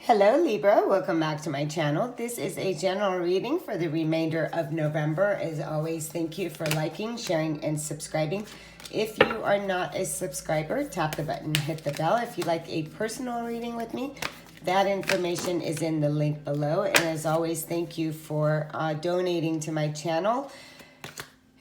Hello Libra, welcome back to my channel. This is a general reading for the remainder of November. As always, thank you for liking, sharing, and subscribing. If you are not a subscriber, tap the button, hit the bell. If you'd like a personal reading with me, that information is in the link below. And as always, thank you for donating to my channel.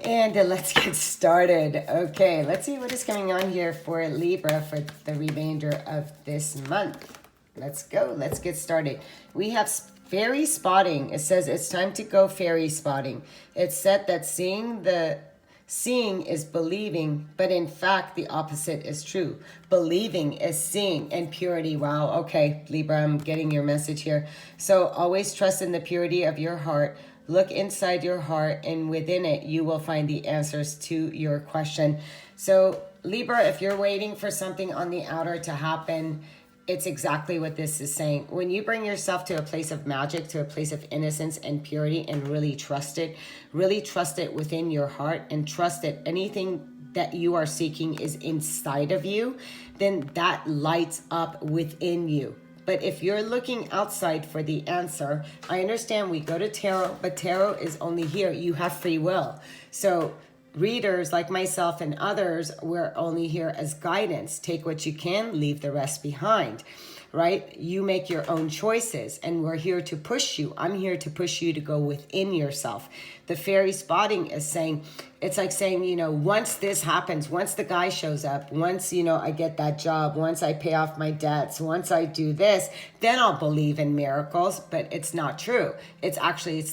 And let's get started. Okay, let's see what is coming on here for Libra for the remainder of this month. Let's go. Let's get started. We have fairy spotting. It says it's time to go fairy spotting. It's said that seeing is believing, but in fact, the opposite is true. Believing is seeing, and purity. Wow. Okay, Libra, I'm getting your message here. So always trust in the purity of your heart. Look inside your heart, and within it, you will find the answers to your question. So Libra, if you're waiting for something on the outer to happen, it's exactly what this is saying. When you bring yourself to a place of magic, to a place of innocence and purity, and really trust it within your heart, and trust that anything that you are seeking is inside of you, then that lights up within you. But if you're looking outside for the answer, I understand we go to tarot, but tarot is only here. You have free will. So readers like myself and others, we're only here as guidance. Take what you can, leave the rest behind, right? You make your own choices, and we're here to push you. I'm here to push you to go within yourself. The fairy spotting is saying, it's like saying, once this happens, once the guy shows up, once, I get that job, once I pay off my debts, once I do this, then I'll believe in miracles. But it's not true. It's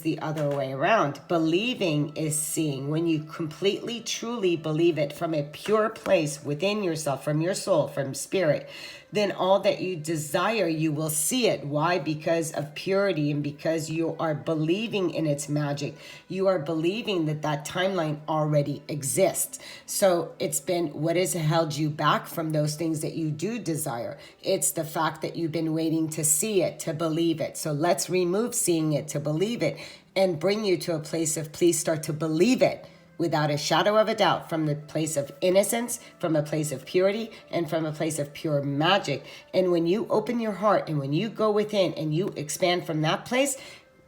the other way around. Believing is seeing. When you completely, truly believe it from a pure place within yourself, from your soul, from spirit, then all that you desire, you will see it. Why? Because of purity, and because you are believing in its magic. You are believing that timeline already exists. So it's been what has held you back from those things that you do desire. It's the fact that you've been waiting to see it, to believe it. So let's remove seeing it to believe it, and bring you to a place of please start to believe it without a shadow of a doubt, from the place of innocence, from a place of purity, and from a place of pure magic. And when you open your heart, and when you go within and you expand from that place,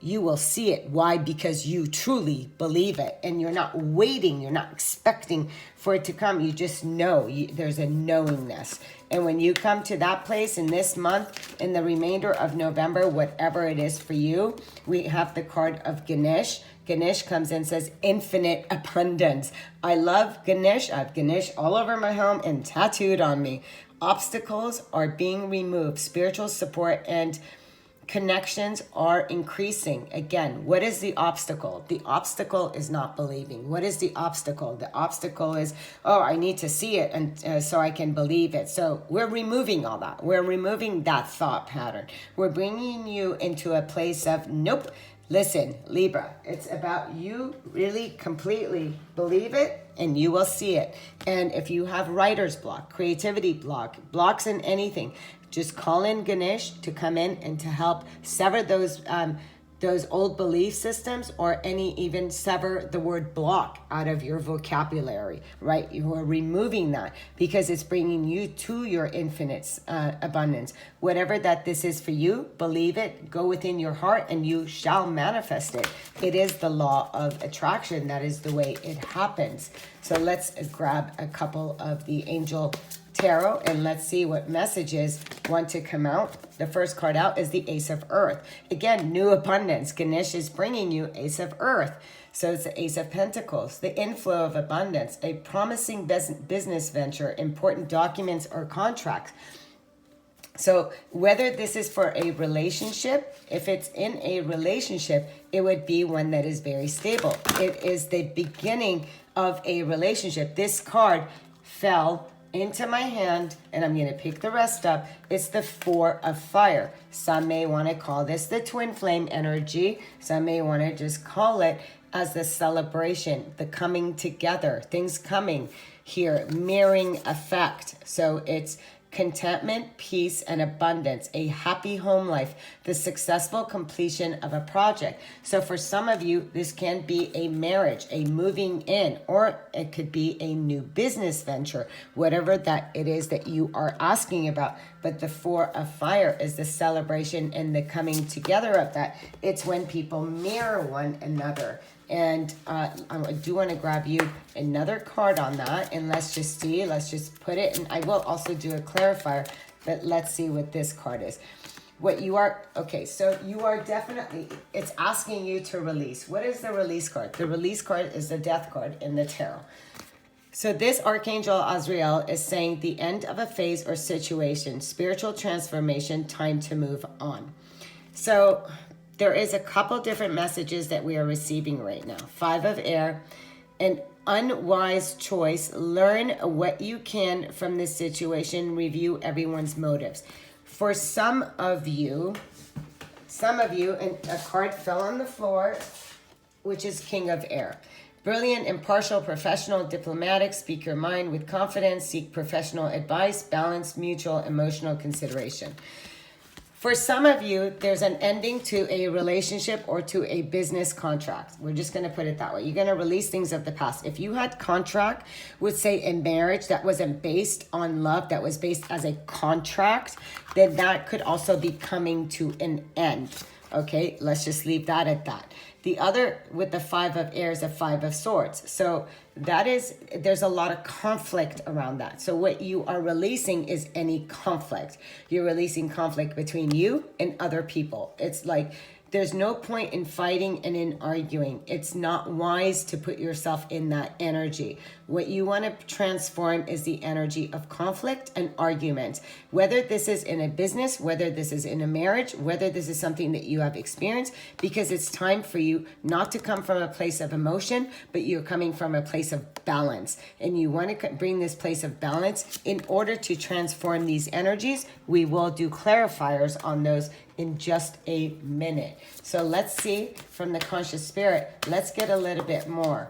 you will see it. Why? Because you truly believe it, and you're not waiting, you're not expecting for it to come. You just know. There's a knowingness. And when you come to that place in this month, in the remainder of November, whatever it is for you, we have the card of Ganesh. Ganesh comes in and says infinite abundance. I love Ganesh. I have Ganesh all over my home and tattooed on me. Obstacles are being removed. Spiritual support and connections are increasing. Again, what is the obstacle? The obstacle is not believing. What is the obstacle? The obstacle is, I need to see it, and so I can believe it. So we're removing all that. We're removing that thought pattern. We're bringing you into a place of, nope. Listen, Libra, it's about you really completely believe it, and you will see it. And if you have writer's block, creativity block, blocks in anything, just call in Ganesh to come in and to help sever those old belief systems, or even sever the word block out of your vocabulary, right? You are removing that because it's bringing you to your infinite abundance. Whatever that this is for you, believe it, go within your heart, and you shall manifest it. It is the law of attraction. That is the way it happens. So let's grab a couple of the angel tarot, and let's see what messages want to come out. The first card out is the Ace of Earth. Again, new abundance. Ganesh is bringing you Ace of Earth. So it's the Ace of Pentacles, the inflow of abundance, a promising business venture, important documents or contracts. So whether this is for a relationship, if it's in a relationship, it would be one that is very stable. It is the beginning of a relationship. This card fell into my hand, and I'm going to pick the rest up. It's the Four of Fire. Some may want to call this the twin flame energy. Some may want to just call it as the celebration, the coming together, things coming here, mirroring effect. So it's contentment, peace, and abundance, a happy home life, the successful completion of a project. So for some of you, this can be a marriage, a moving in, or it could be a new business venture, whatever that it is that you are asking about. But the Four of Fire is the celebration and the coming together of that. It's when people mirror one another. And I do want to grab you another card on that. And let's just see. Let's just put it. And I will also do a clarifier. But let's see what this card is. What you are... Okay, so you are definitely... It's asking you to release. What is the release card? The release card is the Death card in the tarot. So this Archangel Azrael is saying the end of a phase or situation, spiritual transformation, time to move on. So... there is a couple different messages that we are receiving right now. Five of Air, an unwise choice. Learn what you can from this situation. Review everyone's motives. For some of you, and a card fell on the floor, which is King of Air. Brilliant, impartial, professional, diplomatic, speak your mind with confidence, seek professional advice, balance, mutual, emotional consideration. For some of you, there's an ending to a relationship or to a business contract. We're just going to put it that way. You're going to release things of the past. If you had contract with, say, a marriage that wasn't based on love, that was based as a contract, then that could also be coming to an end. Okay, let's just leave that at that. The other, with the Five of Air, is a Five of Swords. So that is, there's a lot of conflict around that. So what you are releasing is any conflict. You're releasing conflict between you and other people. It's like, there's no point in fighting and in arguing. It's not wise to put yourself in that energy. What you want to transform is the energy of conflict and argument. Whether this is in a business, whether this is in a marriage, whether this is something that you have experienced, because it's time for you not to come from a place of emotion, but you're coming from a place of balance. And you want to bring this place of balance in order to transform these energies. We will do clarifiers on those in just a minute. So let's see from the conscious spirit, let's get a little bit more.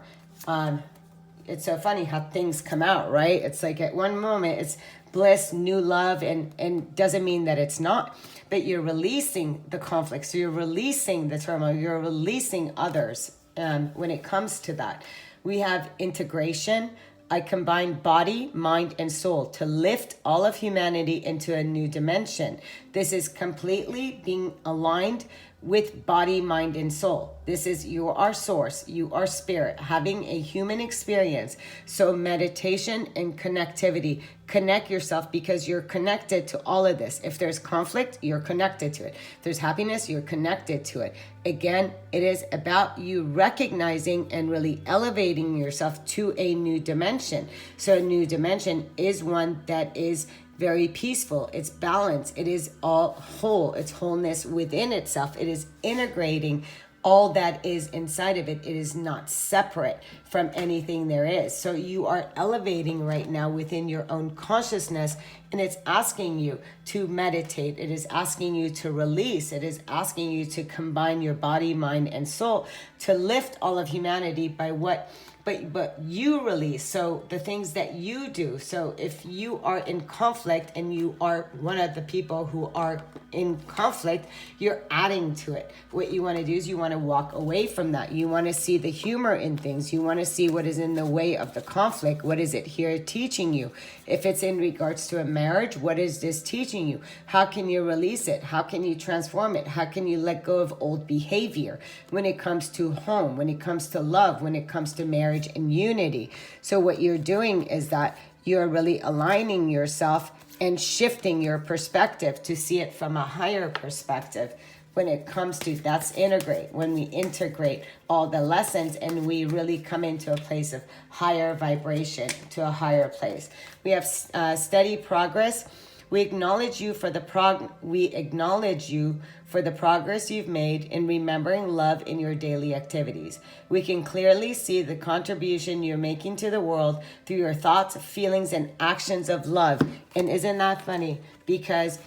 It's so funny how things come out, right? It's like at one moment it's bliss, new love, and doesn't mean that it's not, but you're releasing the conflict. So you're releasing the turmoil, you're releasing others when it comes to that. We have integration. I combine body, mind, and soul to lift all of humanity into a new dimension. This is completely being aligned with body, mind, and soul. This is, you are source, you are spirit, having a human experience. So meditation and connectivity, connect yourself because you're connected to all of this. If there's conflict, you're connected to it. If there's happiness, you're connected to it. Again, it is about you recognizing and really elevating yourself to a new dimension. So a new dimension is one that is very peaceful. It's balance. It is all whole. It's wholeness within itself. It is integrating all that is inside of it. It is not separate from anything there is. So you are elevating right now within your own consciousness, and it's asking you to meditate. It is asking you to release. It is asking you to combine your body, mind, and soul to lift all of humanity by what but you release. So the things that you do. So if you are in conflict and you are one of the people who are in conflict, you're adding to it. What you want to do is you want to walk away from that. You want to see the humor in things. You want to see what is in the way of the conflict. What is it here teaching you? If it's in regards to a marriage, what is this teaching you? How can you release it? How can you transform it? How can you let go of old behavior when it comes to home, when it comes to love, when it comes to marriage and unity? So what you're doing is that you're really aligning yourself and shifting your perspective to see it from a higher perspective. When it comes to, that's integrate. When we integrate all the lessons and we really come into a place of higher vibration, to a higher place. We have steady progress. We acknowledge you for the progress you've made in remembering love in your daily activities. We can clearly see the contribution you're making to the world through your thoughts, feelings, and actions of love. And isn't that funny? Because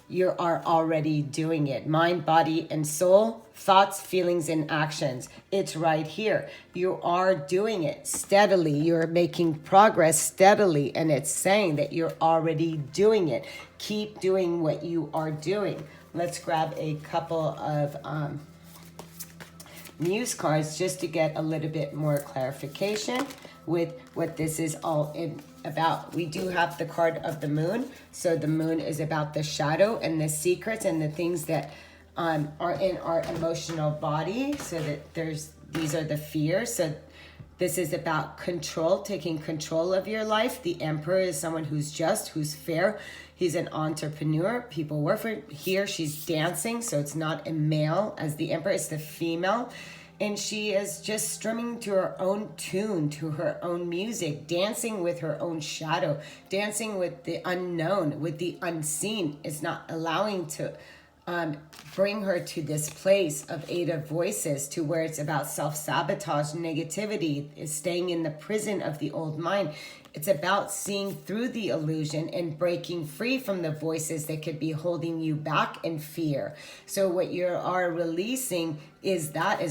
you are already doing it. Mind, body, and soul, thoughts, feelings, and actions. It's right here. You are doing it steadily. You're making progress steadily, and it's saying that you're already doing it. Keep doing what you are doing. Let's grab a couple of Muse cards just to get a little bit more clarification with what this is all about. We do have the card of the moon. So the moon is about the shadow and the secrets and the things that are in our emotional body. So that these are the fears. So this is about control, taking control of your life. The Emperor is someone who's just, who's fair. He's an entrepreneur. People work for here. She's dancing, so it's not a male as the Emperor. It's the female. And she is just strumming to her own tune, to her own music, dancing with her own shadow, dancing with the unknown, with the unseen. It's not allowing to bring her to this place of Eight of Voices, to where it's about self-sabotage, negativity, is staying in the prison of the old mind. It's about seeing through the illusion and breaking free from the voices that could be holding you back in fear. So what you are releasing is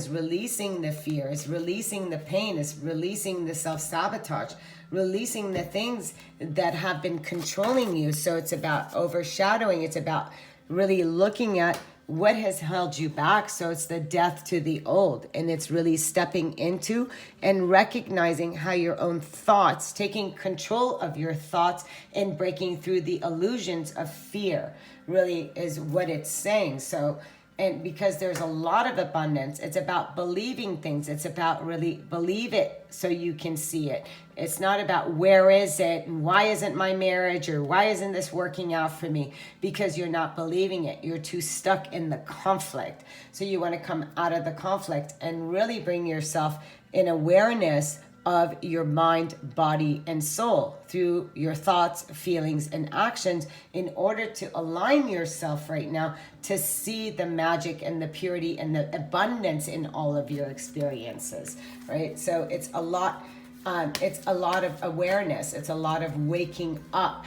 releasing the fear, is releasing the pain, is releasing the self-sabotage, releasing the things that have been controlling you. So it's about overshadowing. It's about really looking at what has held you back. So it's the death to the old, and it's really stepping into and recognizing how your own thoughts, taking control of your thoughts and breaking through the illusions of fear really is what it's saying. So, and because there's a lot of abundance, it's about believing things. It's about really believe it so you can see it. It's not about where is it and why isn't my marriage or why isn't this working out for me, because you're not believing it. You're too stuck in the conflict. So you want to come out of the conflict and really bring yourself in awareness of your mind, body, and soul through your thoughts, feelings, and actions in order to align yourself right now to see the magic and the purity and the abundance in all of your experiences, right? So it's a lot of awareness. It's a lot of waking up.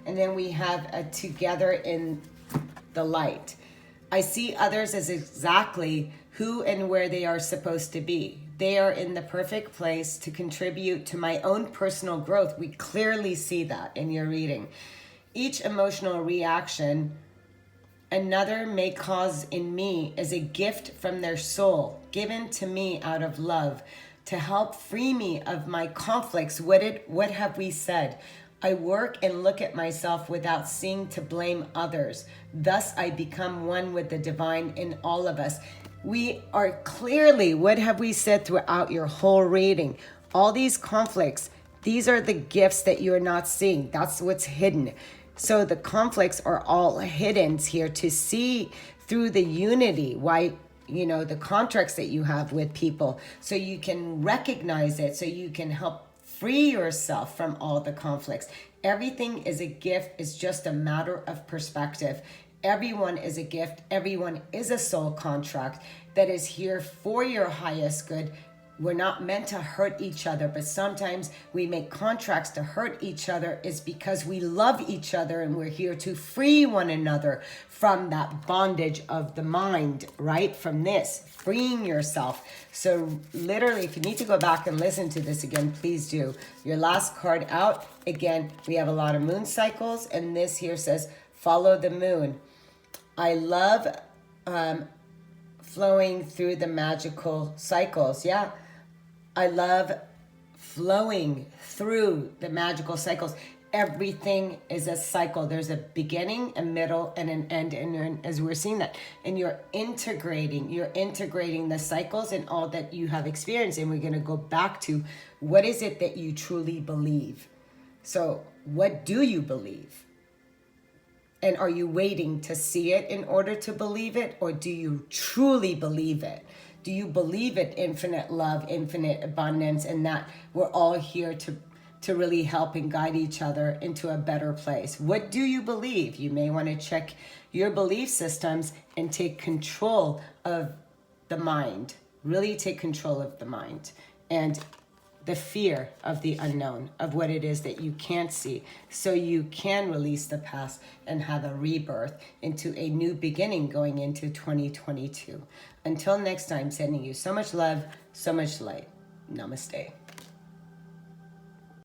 And then we have a together in the light. I see others as exactly who and where they are supposed to be. They are in the perfect place to contribute to my own personal growth. We clearly see that in your reading. Each emotional reaction another may cause in me is a gift from their soul, given to me out of love, to help free me of my conflicts. What have we said? I work and look at myself without seeing to blame others. Thus I become one with the divine in all of us. We are clearly, what have we said throughout your whole reading? All these conflicts, these are the gifts that you're not seeing. That's what's hidden. So the conflicts are all hidden here to see through the unity, why, the contracts that you have with people, so you can recognize it, so you can help free yourself from all the conflicts. Everything is a gift. It's just a matter of perspective. Everyone is a gift. Everyone is a soul contract that is here for your highest good. We're not meant to hurt each other, but sometimes we make contracts to hurt each other is because we love each other and we're here to free one another from that bondage of the mind, right? From this, freeing yourself. So literally, if you need to go back and listen to this again, please do. Your last card out, again, we have a lot of moon cycles, and this here says, follow the moon. I love flowing through the magical cycles. Yeah, I love flowing through the magical cycles. Everything is a cycle. There's a beginning, a middle, and an end. And as we're seeing that, and you're integrating the cycles and all that you have experienced. And we're going to go back to what is it that you truly believe. So what do you believe? And are you waiting to see it in order to believe it? Or do you truly believe it? Do you believe it, infinite love, infinite abundance, and that we're all here to really help and guide each other into a better place? What do you believe? You may want to check your belief systems and take control of the mind. Really take control of the mind. And the fear of the unknown, of what it is that you can't see, so you can release the past and have a rebirth into a new beginning going into 2022. Until next time, sending you so much love, so much light. Namaste.